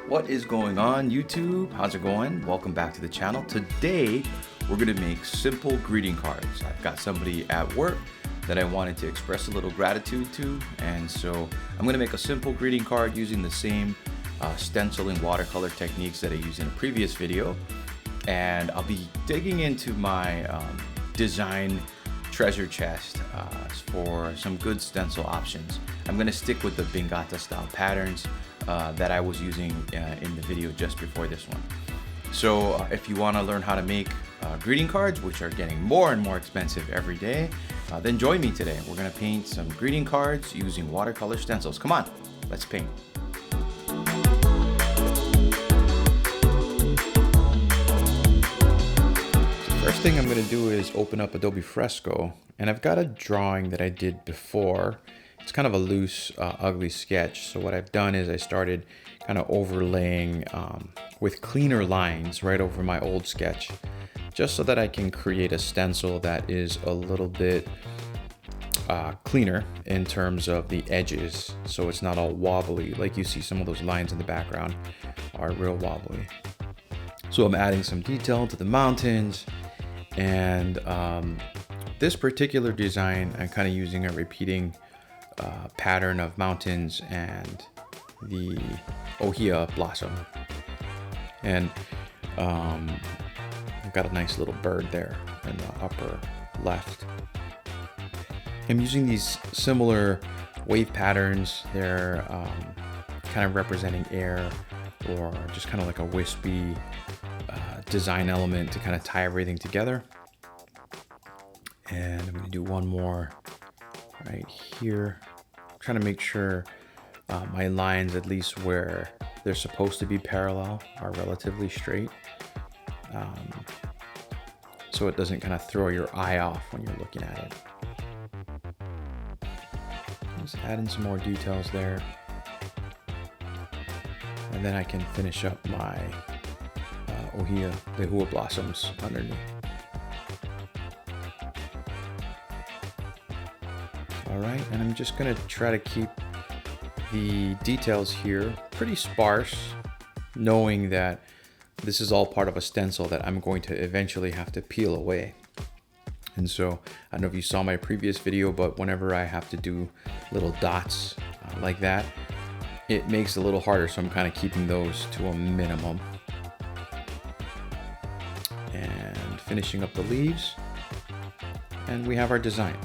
What is going on, YouTube? How's it going? Welcome back to the channel. Today, we're gonna make simple greeting cards. I've got somebody at work that I wanted to express a little gratitude to, and so I'm gonna make a simple greeting card using the same stencil and watercolor techniques that I used in a previous video. And I'll be digging into my design treasure chest for some good stencil options. I'm gonna stick with the bingata-style patterns that I was using in the video just before this one. So if you want to learn how to make greeting cards, which are getting more and more expensive every day, then join me today. We're going to paint some greeting cards using watercolor stencils. Come on, let's paint. So first thing I'm going to do is open up Adobe Fresco, and I've got a drawing that I did before. It's kind of a loose, ugly sketch. So what I've done is I started kind of overlaying with cleaner lines right over my old sketch, just so that I can create a stencil that is a little bit cleaner in terms of the edges. So it's not all wobbly. Like you see some of those lines in the background are real wobbly. So I'm adding some detail to the mountains, and this particular design, I'm kind of using a repeating pattern of mountains and the ohia blossom, and I've got a nice little bird there in the upper left. I'm using these similar wave patterns. They're kind of representing air, or just kind of like a wispy design element to kind of tie everything together. And I'm going to do one more right here. I'm trying to make sure my lines, at least where they're supposed to be parallel, are relatively straight, so it doesn't kind of throw your eye off when you're looking at it. Just add in some more details there, and then I can finish up my ohia lehua blossoms underneath. All right, and I'm just gonna try to keep the details here pretty sparse, knowing that this is all part of a stencil that I'm going to eventually have to peel away. And so, I don't know if you saw my previous video, but whenever I have to do little dots like that, it makes it a little harder, so I'm kind of keeping those to a minimum. And finishing up the leaves, and we have our design.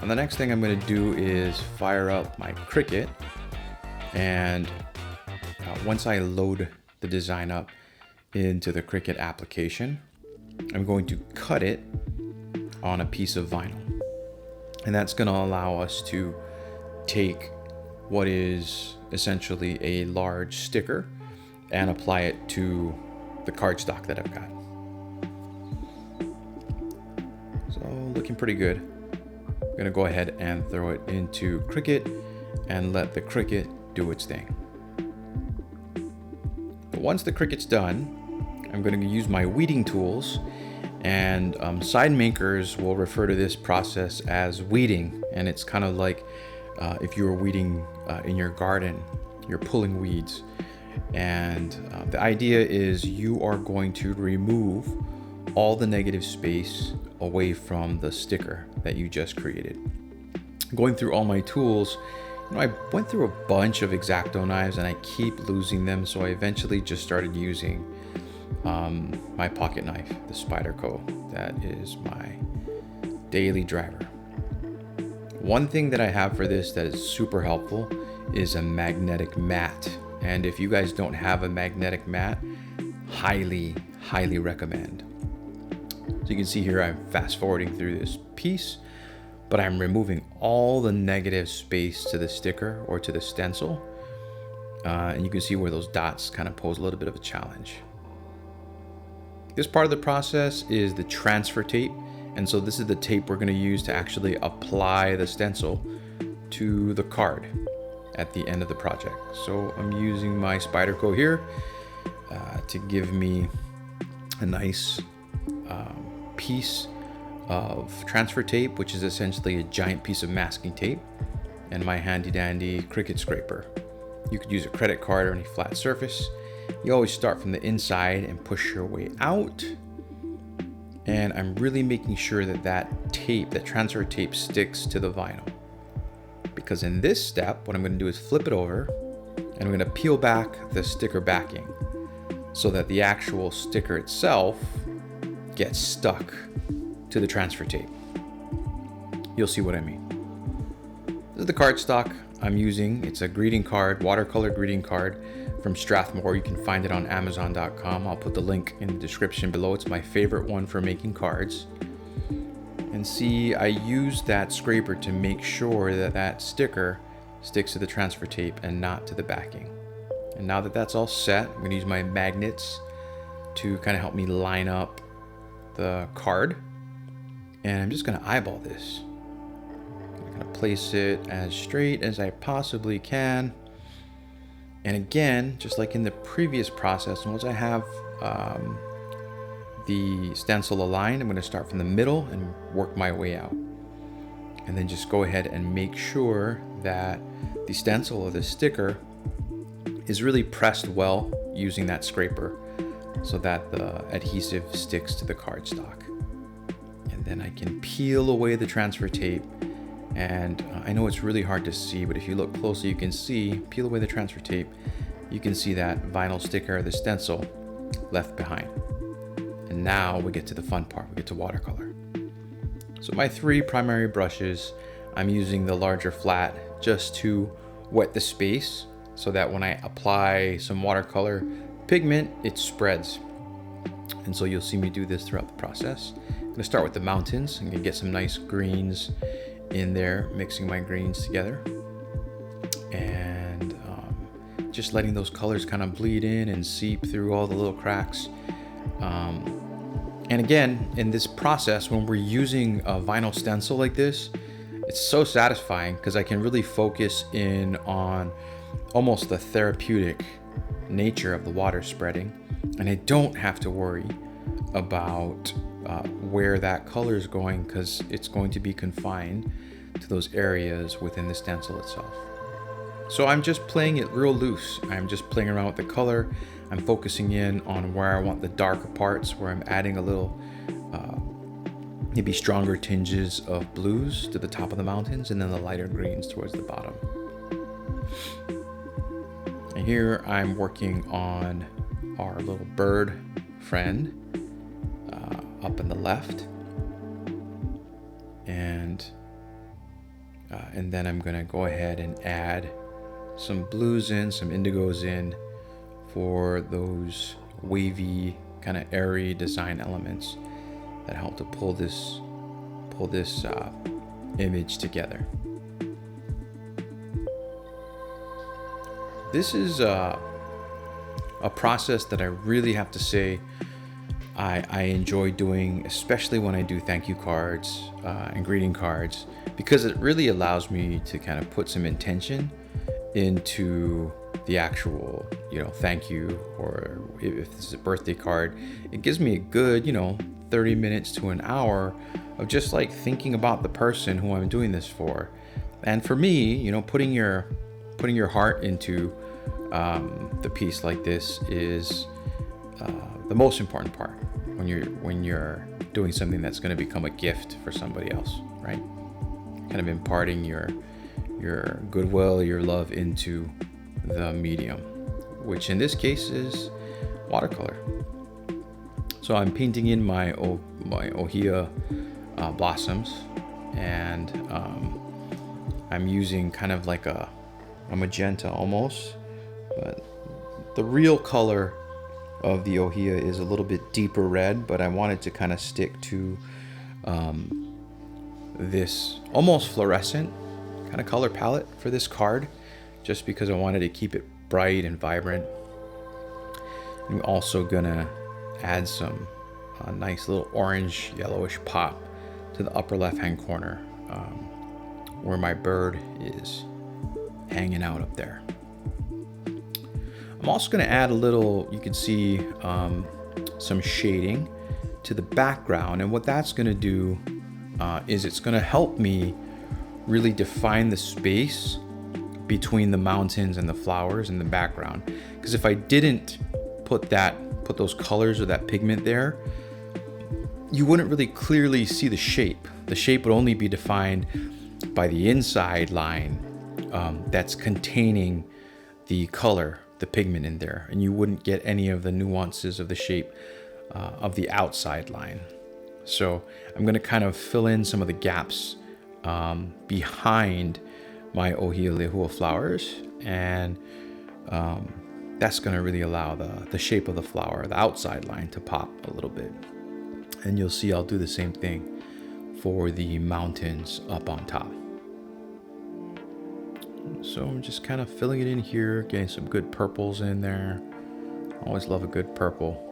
And the next thing I'm going to do is fire up my Cricut, and once I load the design up into the Cricut application, I'm going to cut it on a piece of vinyl, and that's going to allow us to take what is essentially a large sticker and apply it to the cardstock that I've got. So looking pretty good. I'm gonna go ahead and throw it into Cricut and let the Cricut do its thing. But once the Cricut's done, I'm going to use my weeding tools, and sign makers will refer to this process as weeding, and it's kind of like if you were weeding in your garden, you're pulling weeds, and the idea is you are going to remove all the negative space away from the sticker that you just created. Going through all my tools, I went through a bunch of X-Acto knives and I keep losing them, so I eventually just started using my pocket knife, the Spyderco. That is my daily driver. One thing that I have for this that is super helpful is a magnetic mat, and if you guys don't have a magnetic mat, highly recommend. So you can see here I'm fast forwarding through this piece, but I'm removing all the negative space to the sticker or to the stencil. And you can see where those dots kind of pose a little bit of a challenge. This part of the process is the transfer tape. And so this is the tape we're going to use to actually apply the stencil to the card at the end of the project. So I'm using my Spyderco here to give me a nice piece of transfer tape, which is essentially a giant piece of masking tape, and my handy dandy Cricut scraper. You could use a credit card or any flat surface. You always start from the inside and push your way out. And I'm really making sure that that transfer tape sticks to the vinyl. Because in this step, what I'm going to do is flip it over and I'm going to peel back the sticker backing so that the actual sticker itself gets stuck to the transfer tape. You'll see what I mean. This is the cardstock I'm using. It's a greeting card, watercolor greeting card from Strathmore. You can find it on Amazon.com. I'll put the link in the description below. It's my favorite one for making cards. And see, I used that scraper to make sure that that sticker sticks to the transfer tape and not to the backing. And now that that's all set, I'm going to use my magnets to kind of help me line up the card. And I'm just going to eyeball this. I'm going to place it as straight as I possibly can. And again, just like in the previous process, once I have the stencil aligned, I'm going to start from the middle and work my way out. And then just go ahead and make sure that the stencil or the sticker is really pressed well using that scraper so that the adhesive sticks to the cardstock. And then I can peel away the transfer tape. And I know it's really hard to see, but if you look closely, you can see, peel away the transfer tape, you can see that vinyl sticker, the stencil, left behind. And now we get to the fun part, we get to watercolor. So my 3 primary brushes, I'm using the larger flat just to wet the space so that when I apply some watercolor pigment, it spreads. And so you'll see me do this throughout the process. I'm gonna start with the mountains. I'm gonna get some nice greens in there, mixing my greens together. And just letting those colors kind of bleed in and seep through all the little cracks. And again, in this process, when we're using a vinyl stencil like this, it's so satisfying because I can really focus in on almost the therapeutic nature of the water spreading. And I don't have to worry about where that color is going because it's going to be confined to those areas within the stencil itself. So I'm just playing it real loose. I'm just playing around with the color. I'm focusing in on where I want the darker parts, where I'm adding a little maybe stronger tinges of blues to the top of the mountains and then the lighter greens towards the bottom. And here I'm working on our little bird friend up in the left. And then I'm gonna go ahead and add some blues in, some indigos in for those wavy, kind of airy design elements that help to pull this image together. This is a process that I really have to say I enjoy doing, especially when I do thank you cards and greeting cards, because it really allows me to kind of put some intention into the actual, thank you, or if this is a birthday card, it gives me a good, 30 minutes to an hour of just like thinking about the person who I'm doing this for. And for me, putting your heart into the piece like this is the most important part when you're doing something that's going to become a gift for somebody else, right? Kind of imparting your goodwill, your love into the medium, which in this case is watercolor. So I'm painting in my ohia blossoms, and I'm using kind of like a magenta almost, but the real color of the ohia is a little bit deeper red, but I wanted to kind of stick to this almost fluorescent kind of color palette for this card, just because I wanted to keep it bright and vibrant. I'm also gonna add some nice little orange yellowish pop to the upper left hand corner where my bird is hanging out up there. I'm also gonna add a little, you can see some shading to the background, and what that's gonna do is it's gonna help me really define the space between the mountains and the flowers in the background. Because if I didn't put those colors or that pigment there, you wouldn't really clearly see the shape. The shape would only be defined by the inside line that's containing the color, the pigment in there, and you wouldn't get any of the nuances of the shape of the outside line. So I'm going to kind of fill in some of the gaps behind my Ohia Lehua flowers, and that's going to really allow the shape of the flower, the outside line, to pop a little bit. And you'll see I'll do the same thing for the mountains up on top. So I'm just kind of filling it in here, getting some good purples in there. Always love a good purple.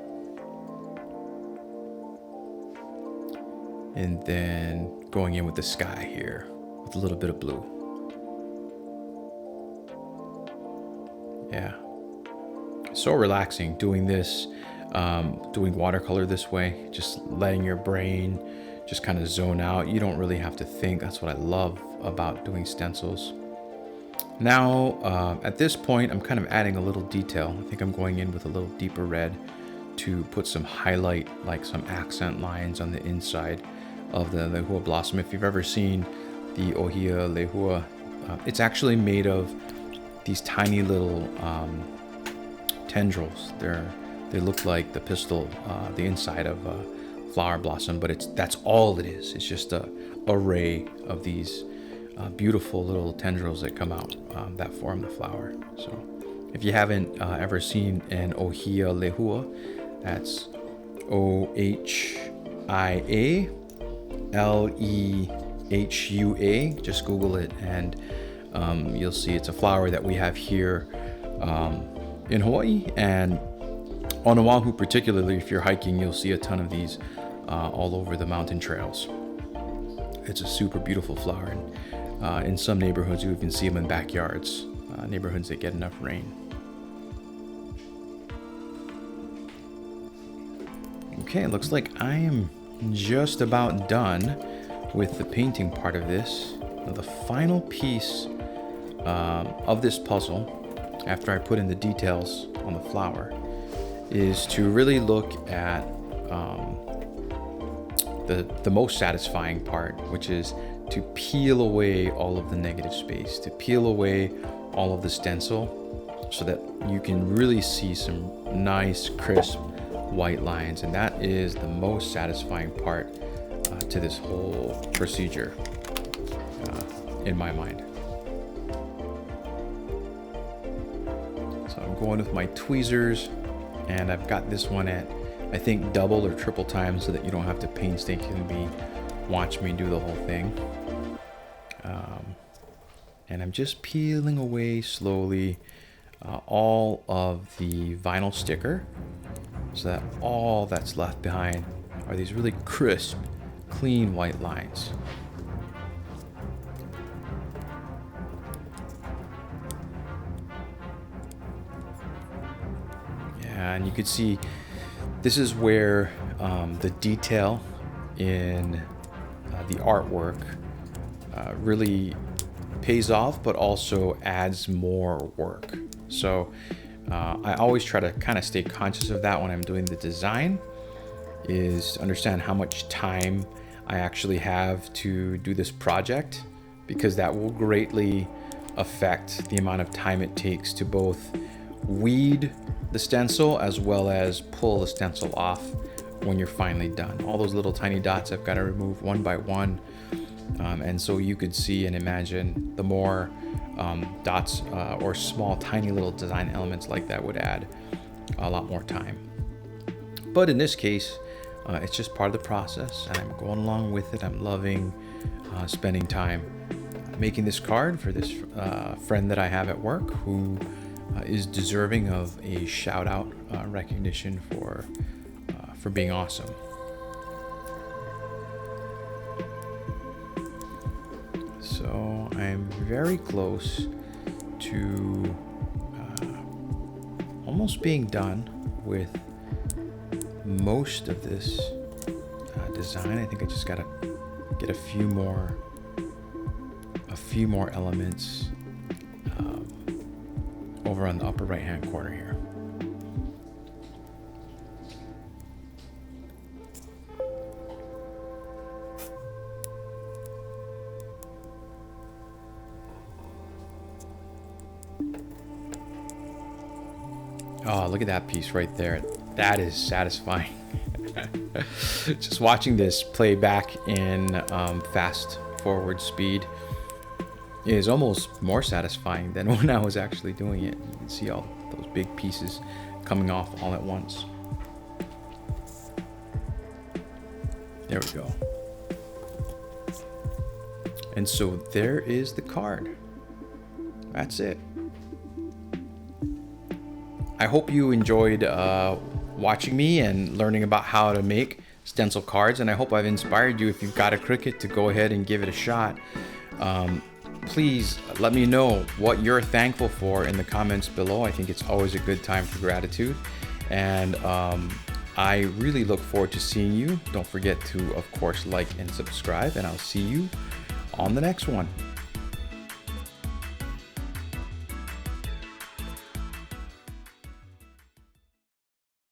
And then going in with the sky here with a little bit of blue. Yeah. So relaxing doing this, doing watercolor this way, just letting your brain just kind of zone out. You don't really have to think. That's what I love about doing stencils. Now, at this point, I'm kind of adding a little detail. I think I'm going in with a little deeper red to put some highlight, like some accent lines on the inside of the lehua blossom. If you've ever seen the Ohia Lehua, it's actually made of these tiny little tendrils. They look like the pistil, the inside of a flower blossom, but that's all it is. It's just a array of these beautiful little tendrils that come out that form the flower. So if you haven't ever seen an Ohia Lehua, that's OHIA-LEHUA. Just Google it, and you'll see it's a flower that we have here in Hawaii, and on Oahu particularly. If you're hiking, you'll see a ton of these all over the mountain trails. It's a super beautiful flower, and in some neighborhoods you even see them in backyards, neighborhoods that get enough rain. Okay, it looks like I am just about done with the painting part of this. Now, the final piece of this puzzle, after I put in the details on the flower, is to really look at the most satisfying part, which is to peel away all of the negative space, to peel away all of the stencil, so that you can really see some nice crisp white lines. And that is the most satisfying part to this whole procedure in my mind. So I'm going with my tweezers, and I've got this one at, I think, double or triple time, so that you don't have to painstakingly watch me do the whole thing. And I'm just peeling away slowly all of the vinyl sticker, so that all that's left behind are these really crisp, clean white lines. Yeah, and you can see this is where the detail in the artwork really pays off, but also adds more work. So I always try to kind of stay conscious of that when I'm doing the design, is to understand how much time I actually have to do this project, because that will greatly affect the amount of time it takes to both weed the stencil as well as pull the stencil off when you're finally done. All those little tiny dots I've got to remove one by one. And so you could see and imagine the more dots or small tiny little design elements like that would add a lot more time. But in this case, it's just part of the process, and I'm going along with it. I'm loving spending time making this card for this friend that I have at work, who is deserving of a shout out recognition for being awesome. So I'm very close to almost being done with most of this design. I think I just gotta get a few more elements over on the upper right hand corner here. Oh, look at that piece right there. That is satisfying. Just watching this play back in fast forward speed is almost more satisfying than when I was actually doing it. You can see all those big pieces coming off all at once. There we go. And so there is the card. That's it. I hope you enjoyed watching me and learning about how to make stencil cards, and I hope I've inspired you, if you've got a Cricut, to go ahead and give it a shot. Please let me know what you're thankful for in the comments below. I think it's always a good time for gratitude, and I really look forward to seeing you. Don't forget to, of course, like and subscribe, and I'll see you on the next one.